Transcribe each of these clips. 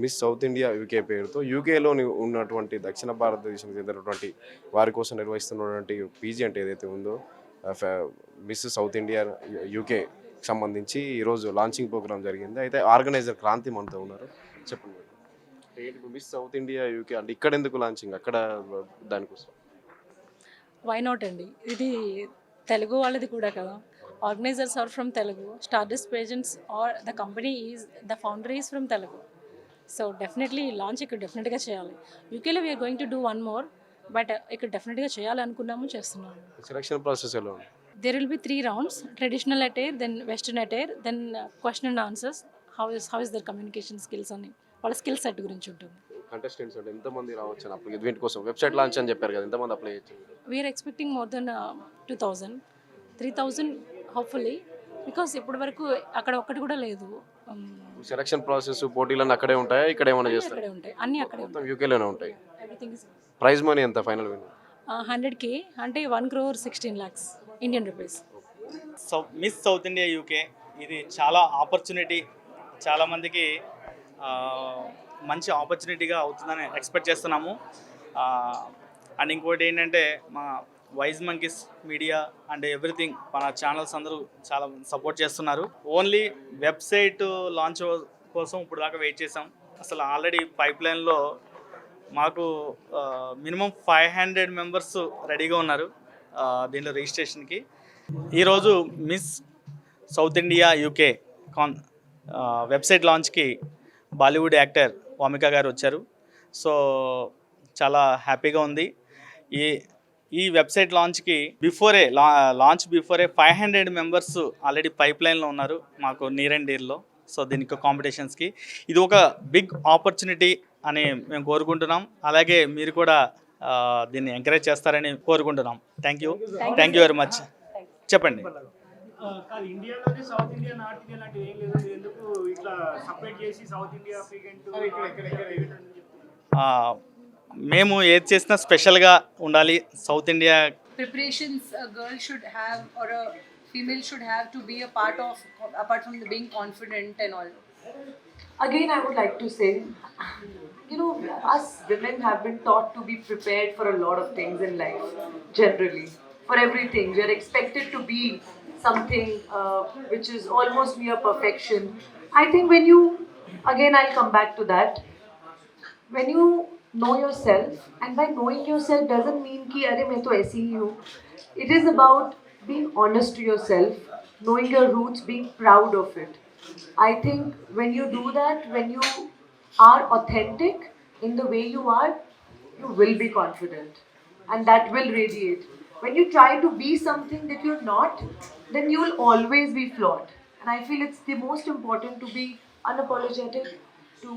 Miss South India UK పేరుతో యూకేలోని ఉన్నటువంటి దక్షిణ భారతదేశం చెందినటువంటి వారి కోసం నిర్వహిస్తున్నటువంటి పీజీ అంటే ఏదైతే ఉందో మిస్ సౌత్ ఇండియా యూకే సంబంధించి ఈరోజు లాంచింగ్ ప్రోగ్రామ్ జరిగింది. అయితే ఆర్గనైజర్ క్రాంతి మనతో ఉన్నారు. చెప్పండి ఏంటి మిస్ సౌత్ ఇండియా యూకే అంటే ఇక్కడ ఎందుకు లాంచింగ్ అక్కడ దానికోసం? వై నాట్ అండి, ఇది తెలుగు వాళ్ళది కూడా కదా. Organisers are from Telugu, Stardust Pageants are the company is the founder is from Telugu. So definitely launch ఇక్కడ డెఫినెట్గా చేయాలి. యూకేలో we're going to do one more, but ఇక్కడ డెఫినెట్గా చేయాలనుకున్నాము, చేస్తున్నాము. సెలక్షన్ ప్రాసెస్ ఎలా ఉంది? There will be 3 rounds: traditional attire, then western attire, then question and answers. How is their communication skills అని వాళ్ళ స్కిల్ సెట్ గురించి ఉంటుంది. కంటెస్టెంట్స్ అంటే ఎంతమంది రావచ్చు అని అప్లై ఈవెంట్ కోసం వెబ్సైట్ లాంచ్ అని చెప్పారు కదా, ఎంతమంది అప్లై చేయొచ్చు? We're expecting more then 2000, 3000 hopefully, because ఇప్పటి వరకు అక్కడ ఒక్కటి కూడా లేదు. సెలక్షన్ ప్రాసెస్ పోటీలన్నీ అక్కడే ఉంటాయా, ఇక్కడ ఏమైనా చేస్తారు? అక్కడే ఉంటాయి, అన్నీ అక్కడే మొత్తం యూకేలోనే ఉంటాయి. ఎవ్రీథింగ్ ఇస్ ప్రైజ్ మనీ ఎంత ఫైనల్ విన్? 100K అంటే 1,16 lakhs Indian rupees. Miss South India UK ఇది చాలా ఆపర్చునిటీ, చాలామందికి మంచి ఆపర్చునిటీగా అవుతుందని ఎక్స్పెక్ట్ చేస్తున్నాము. అండ్ ఇంకోటి ఏంటంటే మా wise monkeys media and everything మన ఛానల్స్ అందరూ చాలా సపోర్ట్ చేస్తున్నారు. ఓన్లీ వెబ్సైట్ లాంచ్ కోసం ఇప్పుడు దాకా వెయిట్ చేసాం. అసలు ఆల్రెడీ పైప్ లైన్లో మాకు మినిమం 500 మెంబర్స్ రెడీగా ఉన్నారు దీంట్లో రిజిస్ట్రేషన్కి. ఈరోజు Miss South India UK website లాంచ్కి బాలీవుడ్ యాక్టర్ వామిక గారు వచ్చారు. సో చాలా హ్యాపీగా ఉంది. ఈ వెబ్సైట్ లాంచ్కి లాంచ్ బిఫోరే 500 మెంబర్స్ ఆల్రెడీ పైప్ లైన్లో ఉన్నారు మాకు నియర్ అండ్ డీర్లో. సో దీనికి కాంపిటీషన్స్కి ఇది ఒక బిగ్ ఆపర్చునిటీ అని మేము కోరుకుంటున్నాం. అలాగే మీరు కూడా దీన్ని ఎంకరేజ్ చేస్తారని కోరుకుంటున్నాం. Thank you very much. చెప్పండి. ఇండియాలోనే సౌత్ ఇండియా, నార్త్ ఇండియా లాంటివి ఏం లేదు, ఎందుకు ఇట్లా సపరేట్ చేసి సౌత్ ఇండియా మేము ఏది చేసినా స్పెషల్గా ఉండాలి. South India preparations a girl should have or a female should have to be a part of, apart from being confident and all? Again, I would like to say, us women have been taught to be prepared for a lot of things in life, generally. For everything, we are expected to be something which is almost near perfection. I think again, I'll come back to that. When you know yourself, and by knowing yourself doesn't mean ki arey main to aisi hi hu. It is about being honest to yourself, knowing your roots, being proud of it. I think when you do that, when you are authentic in the way you are, you will be confident, and that will radiate. When you try to be something that you're not, then you will always be flawed. And I feel it's the most important to be unapologetic, to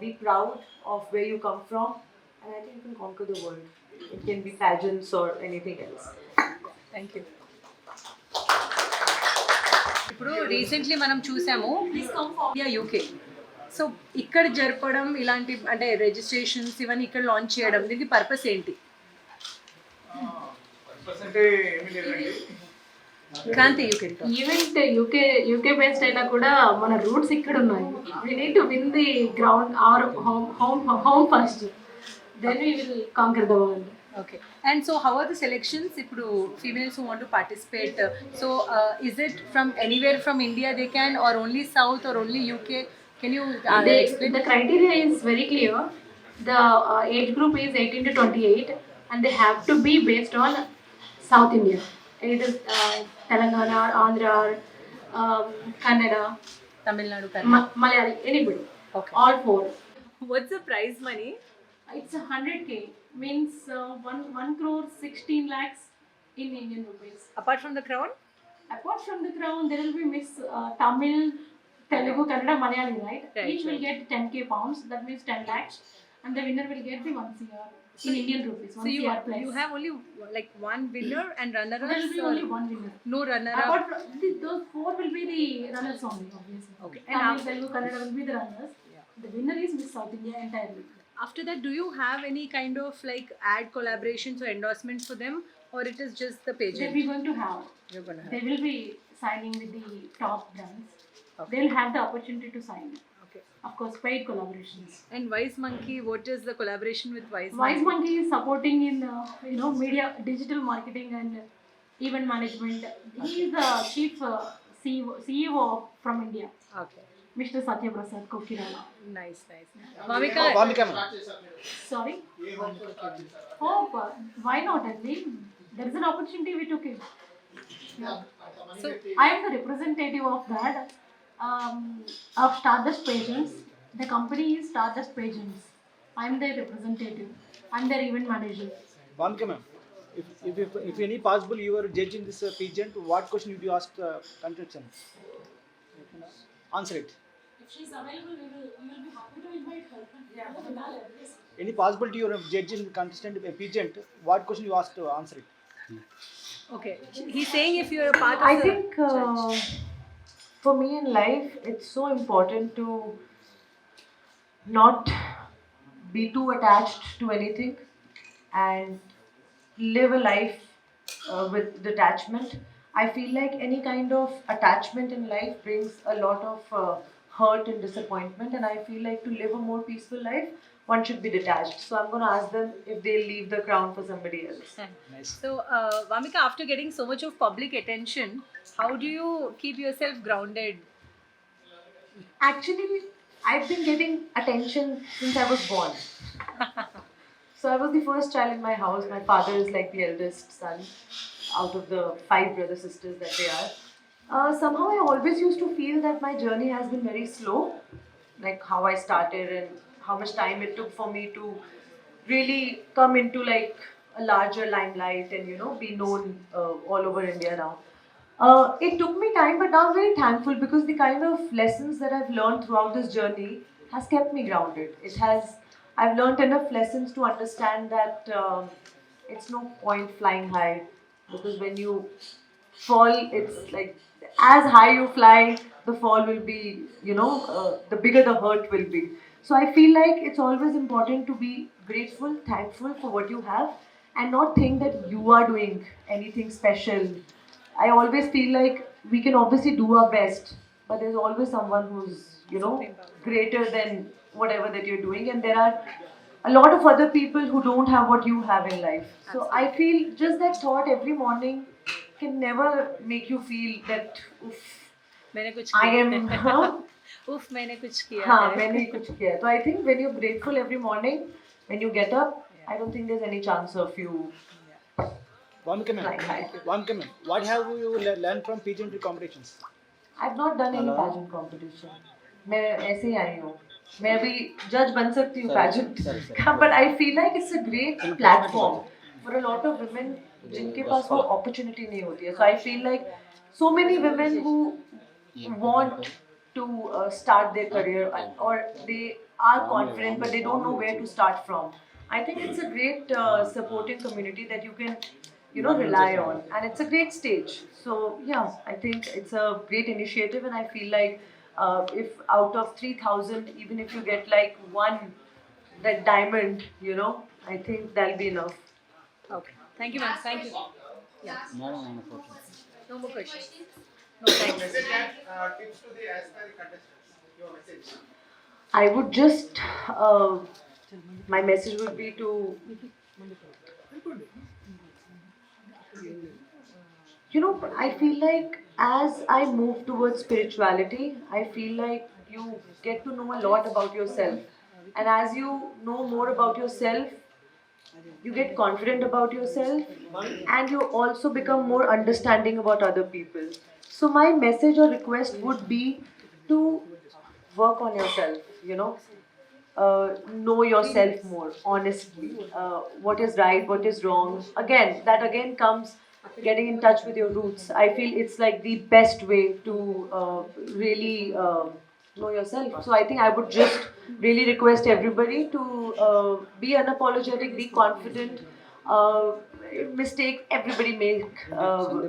be proud of where you come from, and I think you can conquer the world. It can be pageants or anything else. Thank you. ఇప్పుడు recently మనం చూసాము India UK. So ఇక్కడ జరపడం ఇలాంటి అంటే registrations ఇవన్నీ ఇక్కడ launch చేయడం, దీనికి పర్పస్ ఏంటి? క్రాంతి ఈవెంట్ యూకే బేస్డ్ అయినా కూడా మన రూట్స్ ఇక్కడ ఉన్నాయి. We need to win the ground our home first, then we will conquer the world. Okay. And so how are the selections? ఇప్పుడు females who want to participate, so is it from anywhere from India they can, or only South, or only UK? Can you explain? The criteria is very clear. The age group is 18 to 28 and they have to be based on South India. It is Telangana, Andhra, Kannada, Tamil Nadu, Malayali, anybody. Okay. All 4. What's the prize money? It's 100K, means 1,16 lakhs in Indian rupees. Apart from the crown? Apart from the crown, there will be Miss Tamil, Telugu, Kannada, Malayali, right? Each will get 10K pounds, that means 10 lakhs. And the winner will get the 1 CR in Indian rupees. So you have only like one winner and runner-up? There will be only one winner. No runner-up? Apart from those 4 will be the runners only, obviously. Okay. Tamil, Telugu, Kannada will be the runners. The winner is Miss South India entirely. After that, do you have any kind of like ad collaborations or endorsements for them, or it is just the pageant? That we're going to have. You're going to have. They will be signing with the top brands. Okay. They'll have the opportunity to sign. Okay. of course, paid collaborations. And Wise Monkey, what is the collaboration with Wise Wise Monkey? Monkey is supporting in media, digital marketing, and event management. He is the chief CEO from India, Okay, Mr. Satya Prasad Kokirala. nice. Vamika, Sorry. Oh, why not? I mean, there is an opportunity we took it. Yeah. so I am the representative of that, of Stardust Pageants. The company is Stardust Pageants. I am their representative. I am their event manager. Bhamika ma'am, if any possible you are judging this pageant, what question would you ask contestant? Answer it. If she is available, we will be happy to invite her. Any possibility you are judging contestant a pageant, what question you ask to answer it? okay, he's saying if you're a part of I the think for me in life, it's so important to not be too attached to anything and live a life with detachment. I feel like any kind of attachment in life brings a lot of hurt and disappointment, and I feel like to live a more peaceful life, one should be detached. So I'm going to ask them if they'll leave the crown for somebody else. Nice. So, Vamika, after getting so much of public attention, how do you keep yourself grounded? Actually, I've been getting attention since I was born. So I was the first child in my house. My father is like the eldest son out of the 5 brother sisters that they are. Somehow I always used to feel that my journey has been very slow, like how I started and how much time it took for me to really come into like a larger limelight and be known all over India now. It took me time, but now I'm very thankful because the kind of lessons that I've learned throughout this journey has kept me grounded. I've learned enough lessons to understand that it's no point flying high because when you fall, it's like as high you fly, the fall will be, the bigger the hurt will be. So I feel like it's always important to be grateful, thankful for what you have, and not think that you are doing anything special. I always feel like we can obviously do our best, but there's always someone who's, greater than whatever that you're doing, and there are a lot of other people who don't have what you have in life. So I feel just that thought every morning can never make you feel that, oof, मैंने कुछ I किया am, उफ मैंने कुछ किया हाँ, है मैंने कुछ किया. So I think when you're grateful every morning, when you get up, I don't think there's any chance of you. Bhamika ma'am, Right, right. Bhamika ma'am, what have you learned from pageant competitions? I've not done any pageant competition. मैं ऐसे ही आई हूँ. मैं अभी judge बन सकती हूँ pageant. But I feel like it's a great platform for a lot of women जिनके पास वो opportunity नहीं होती है. So I feel like so many women who want to start their career or they are confident but they don't know where to start from. I think it's a great supporting community that you can rely on, and it's a great stage. So yeah, I think it's a great initiative, and I feel like if out of 3,000, even if you get like one that diamond, I think that'll be enough. Okay, thank you, ma'am. Thank you. Yeah. No more questions. No thanks. I would just my message would be to I feel like as I move towards spirituality, I feel like you get to know a lot about yourself. And as you know more about yourself, you get confident about yourself and you also become more understanding about other people. So my message or request would be to work on yourself, know yourself more honestly, what is right, what is wrong. Again, that again comes getting in touch with your roots. I feel it's like the best way to really know yourself. So I think I would just really request everybody to be unapologetic, be confident. Mistakes, everybody make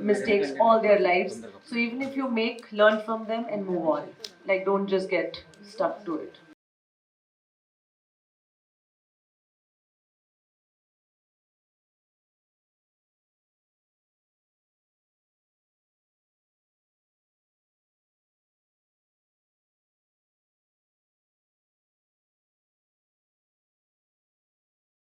mistakes all their lives. So even if you learn from them and move on. Like don't just get stuck to it.